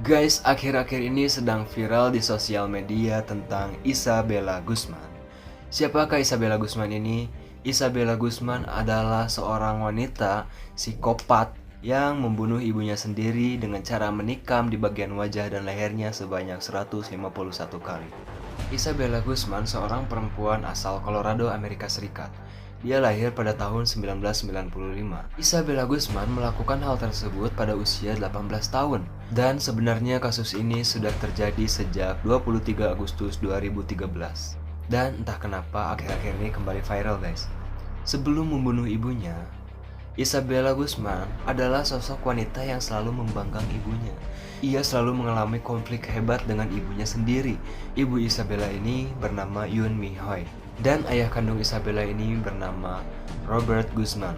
Guys, akhir-akhir ini sedang viral di sosial media tentang Isabella Guzman. Siapakah Isabella Guzman ini? Isabella Guzman adalah seorang wanita psikopat yang membunuh ibunya sendiri dengan cara menikam di bagian wajah dan lehernya sebanyak 151 kali. Isabella Guzman seorang perempuan asal Colorado, Amerika Serikat. Dia lahir pada tahun 1995. Isabella Guzman melakukan hal tersebut pada usia 18 tahun. Dan sebenarnya kasus ini sudah terjadi sejak 23 Agustus 2013. Dan entah kenapa akhir-akhir ini kembali viral, guys. Sebelum membunuh ibunya, Isabella Guzman adalah sosok wanita yang selalu membanggang ibunya. Ia selalu mengalami konflik hebat dengan ibunya sendiri. Ibu Isabella ini bernama Yoon Mi Hoy. Dan ayah kandung Isabella ini bernama Robert Guzman.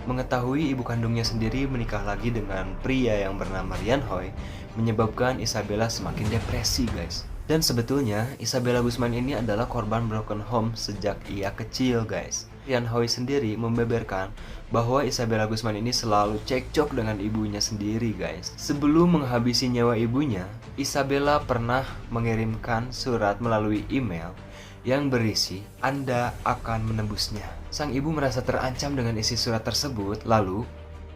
Mengetahui ibu kandungnya sendiri menikah lagi dengan pria yang bernama Ryan Hoy menyebabkan Isabella semakin depresi, guys. Dan sebetulnya Isabella Guzman ini adalah korban broken home sejak ia kecil, guys. Ryan Hoy sendiri membeberkan bahwa Isabella Guzman ini selalu cekcok dengan ibunya sendiri, guys. Sebelum menghabisi nyawa ibunya, Isabella pernah mengirimkan surat melalui email yang berisi, "Anda akan menembusnya." Sang ibu merasa terancam dengan isi surat tersebut, lalu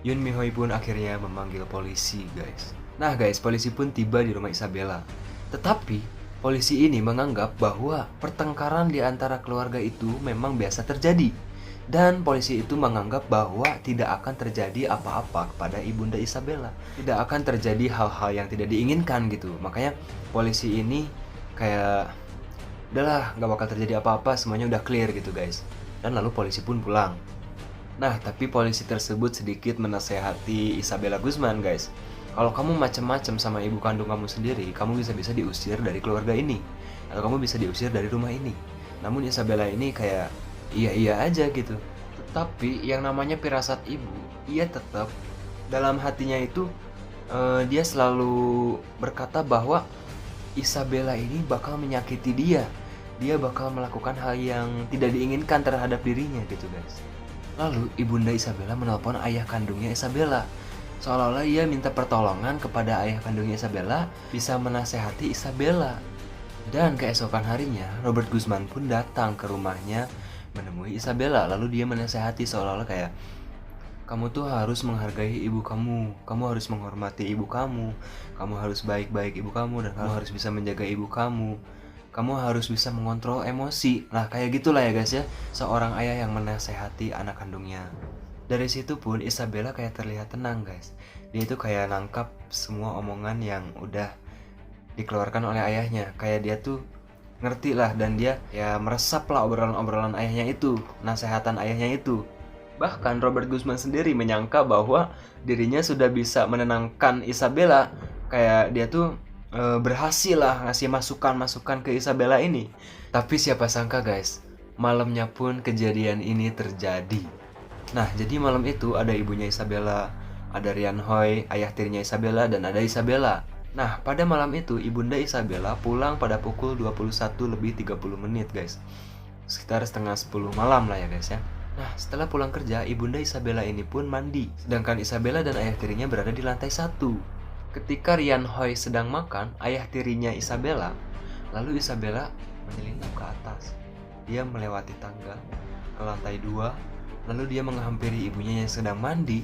Yoon Mi Hoy pun akhirnya memanggil polisi, guys. Nah guys, polisi pun tiba di rumah Isabella. Tetapi polisi ini menganggap bahwa pertengkaran di antara keluarga itu memang biasa terjadi. Dan polisi itu menganggap bahwa tidak akan terjadi apa-apa kepada ibunda Isabella. Tidak akan terjadi hal-hal yang tidak diinginkan gitu. Makanya polisi ini kayak, udahlah, gak bakal terjadi apa-apa, semuanya udah clear gitu, guys. Dan lalu polisi pun pulang. Nah, tapi polisi tersebut sedikit menasehati Isabella Guzman, guys. Kalau kamu macem-macem sama ibu kandung kamu sendiri, kamu bisa-bisa diusir dari keluarga ini. Atau kamu bisa diusir dari rumah ini. Namun Isabella ini kayak iya-iya aja gitu. Tetapi yang namanya firasat ibu, ia tetap dalam hatinya itu dia selalu berkata bahwa Isabella ini bakal menyakiti dia. Dia bakal melakukan hal yang tidak diinginkan terhadap dirinya gitu, guys. Lalu ibunda Isabella menelpon ayah kandungnya Isabella. Seolah-olah ia minta pertolongan kepada ayah kandungnya Isabella bisa menasehati Isabella. Dan keesokan harinya, Robert Guzman pun datang ke rumahnya menemui Isabella. Lalu dia menasehati seolah-olah kayak, kamu tuh harus menghargai ibu kamu harus menghormati ibu kamu harus baik-baik ibu kamu, dan kamu harus bisa menjaga ibu kamu harus bisa mengontrol emosi. Nah kayak gitulah ya guys ya, seorang ayah yang menasehati anak kandungnya. Dari situ pun Isabella kayak terlihat tenang, guys. Dia itu kayak nangkap semua omongan yang udah dikeluarkan oleh ayahnya. Kayak dia tuh ngerti lah, dan dia ya meresap lah obrolan-obrolan ayahnya itu, nasehatan ayahnya itu. Bahkan Robert Guzman sendiri menyangka bahwa dirinya sudah bisa menenangkan Isabella. Kayak dia tuh berhasil lah ngasih masukan-masukan ke Isabella ini. Tapi siapa sangka, guys, malamnya pun kejadian ini terjadi. Nah, jadi malam itu ada ibunya Isabella, ada Ryan Hoy, ayah tirinya Isabella, dan ada Isabella. Nah, pada malam itu ibunda Isabella pulang pada pukul 21:30, guys. Sekitar setengah 10 malam lah ya, guys ya. Nah, setelah pulang kerja, ibunda Isabella ini pun mandi. Sedangkan Isabella dan ayah tirinya berada di lantai 1. Ketika Ryan Hoy sedang makan, ayah tirinya Isabella, lalu Isabella menyelinap ke atas. Dia melewati tangga ke lantai 2, lalu dia menghampiri ibunya yang sedang mandi.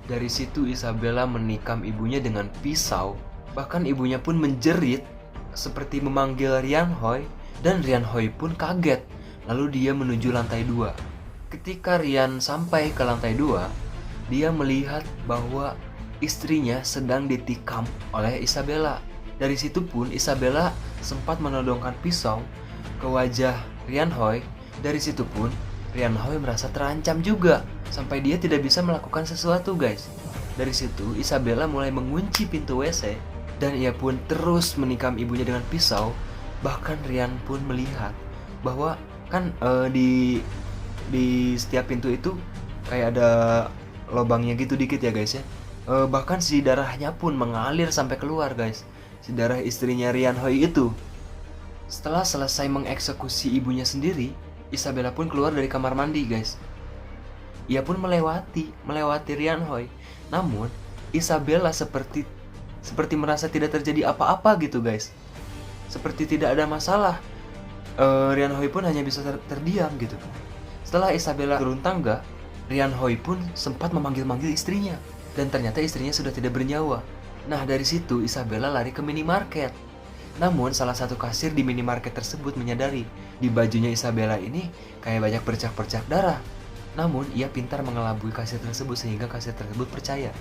Dari situ Isabella menikam ibunya dengan pisau. Bahkan ibunya pun menjerit seperti memanggil Ryan Hoy, dan Ryan Hoy pun kaget. Lalu dia menuju lantai 2. Ketika Ryan sampai ke lantai 2, dia melihat bahwa istrinya sedang ditikam oleh Isabella. Dari situ pun Isabella sempat menodongkan pisau ke wajah Ryan Hoy. Dari situ pun Ryan Hoy merasa terancam juga, sampai dia tidak bisa melakukan sesuatu, guys. Dari situ Isabella mulai mengunci pintu WC, dan ia pun terus menikam ibunya dengan pisau. Bahkan Ryan pun melihat bahwa kan di setiap pintu itu kayak ada lubangnya gitu dikit ya, guys ya. Bahkan si darahnya pun mengalir sampai keluar, guys. Si darah istrinya Ryan Hoy itu. Setelah selesai mengeksekusi ibunya sendiri, Isabella pun keluar dari kamar mandi, guys. Ia pun melewati Ryan Hoy. Namun Isabella seperti seperti merasa tidak terjadi apa-apa gitu guys. Seperti tidak ada masalah. Rian Hoi pun hanya bisa terdiam gitu. Setelah Isabella turun tangga, Rian Hoi pun sempat memanggil-manggil istrinya. Dan ternyata istrinya sudah tidak bernyawa. Nah dari situ Isabella lari ke minimarket. Namun salah satu kasir di minimarket tersebut menyadari di bajunya Isabella ini kayak banyak bercak-bercak darah. Namun ia pintar mengelabui kasir tersebut sehingga kasir tersebut percaya.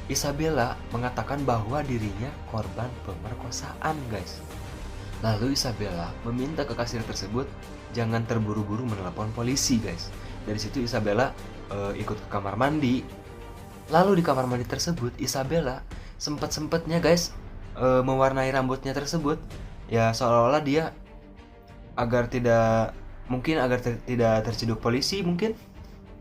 Isabella mengatakan bahwa dirinya korban pemerkosaan guys. Lalu Isabella meminta ke kasir tersebut jangan terburu-buru menelepon polisi guys. Dari situ Isabella ikut ke kamar mandi. Lalu di kamar mandi tersebut Isabella sempat-sempatnya guys mewarnai rambutnya tersebut, ya seolah-olah dia agar tidak terciduk polisi mungkin.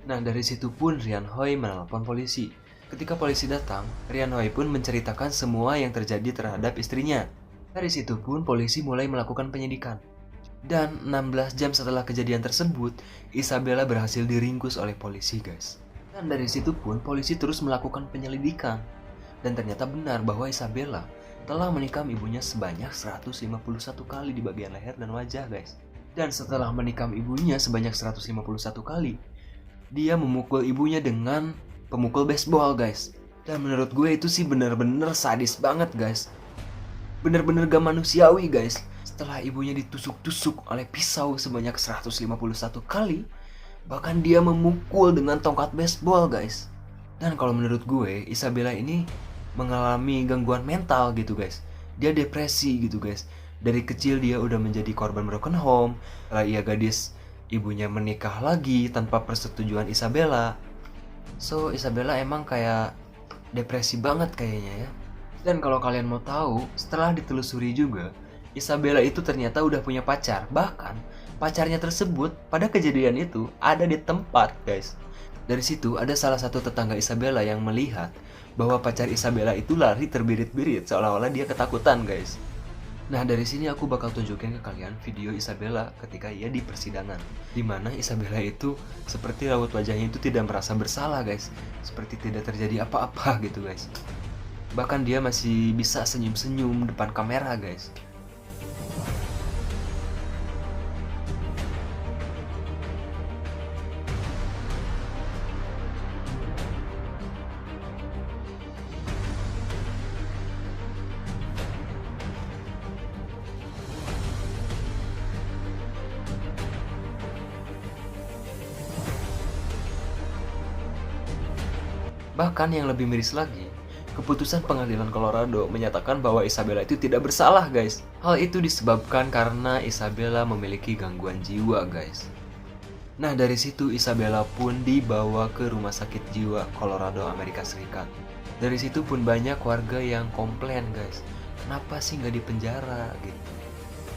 Nah dari situ pun Rian Hoi menelpon polisi. Ketika polisi datang, Rian Hoi pun menceritakan semua yang terjadi terhadap istrinya. Dari situ pun polisi mulai melakukan penyidikan. Dan 16 jam setelah kejadian tersebut, Isabella berhasil diringkus oleh polisi guys. Dan dari situ pun polisi terus melakukan penyelidikan. Dan ternyata benar bahwa Isabella telah menikam ibunya sebanyak 151 kali di bagian leher dan wajah guys. Dan setelah menikam ibunya sebanyak 151 kali, dia memukul ibunya dengan pemukul baseball guys. Dan menurut gue itu sih bener-bener sadis banget guys. Bener-bener gak manusiawi guys. Setelah ibunya ditusuk-tusuk oleh pisau sebanyak 151 kali, bahkan dia memukul dengan tongkat baseball guys. Dan kalau menurut gue, Isabella ini mengalami gangguan mental gitu guys. Dia depresi gitu guys. Dari kecil dia udah menjadi korban broken home. Setelah ia gadis, ibunya menikah lagi tanpa persetujuan Isabella. So Isabella emang kayak depresi banget kayaknya ya. Dan kalau kalian mau tahu, setelah ditelusuri juga, Isabella itu ternyata udah punya pacar. Bahkan pacarnya tersebut pada kejadian itu ada di tempat guys. Dari situ ada salah satu tetangga Isabella yang melihat bahwa pacar Isabella itu lari terbirit-birit seolah-olah dia ketakutan guys. Nah dari sini aku bakal tunjukin ke kalian video Isabella ketika ia di persidangan, dimana Isabella itu seperti raut wajahnya itu tidak merasa bersalah guys, seperti tidak terjadi apa-apa gitu guys. Bahkan dia masih bisa senyum-senyum depan kamera guys. Bahkan yang lebih miris lagi, keputusan pengadilan Colorado menyatakan bahwa Isabella itu tidak bersalah guys. Hal itu disebabkan karena Isabella memiliki gangguan jiwa guys. Nah dari situ Isabella pun dibawa ke rumah sakit jiwa Colorado Amerika Serikat. Dari situ pun banyak warga yang komplain guys, kenapa sih nggak dipenjara gitu.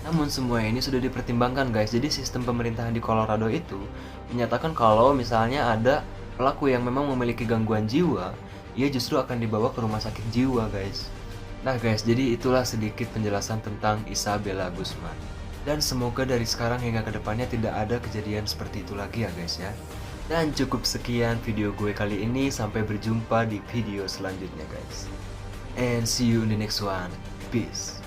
Namun semua ini sudah dipertimbangkan guys. Jadi sistem pemerintahan di Colorado itu menyatakan kalau misalnya ada pelaku yang memang memiliki gangguan jiwa, ia justru akan dibawa ke rumah sakit jiwa guys. Nah guys, jadi itulah sedikit penjelasan tentang Isabella Guzman. Dan semoga dari sekarang hingga kedepannya tidak ada kejadian seperti itu lagi ya guys ya. Dan cukup sekian video gue kali ini, sampai berjumpa di video selanjutnya guys. And see you in the next one. Peace.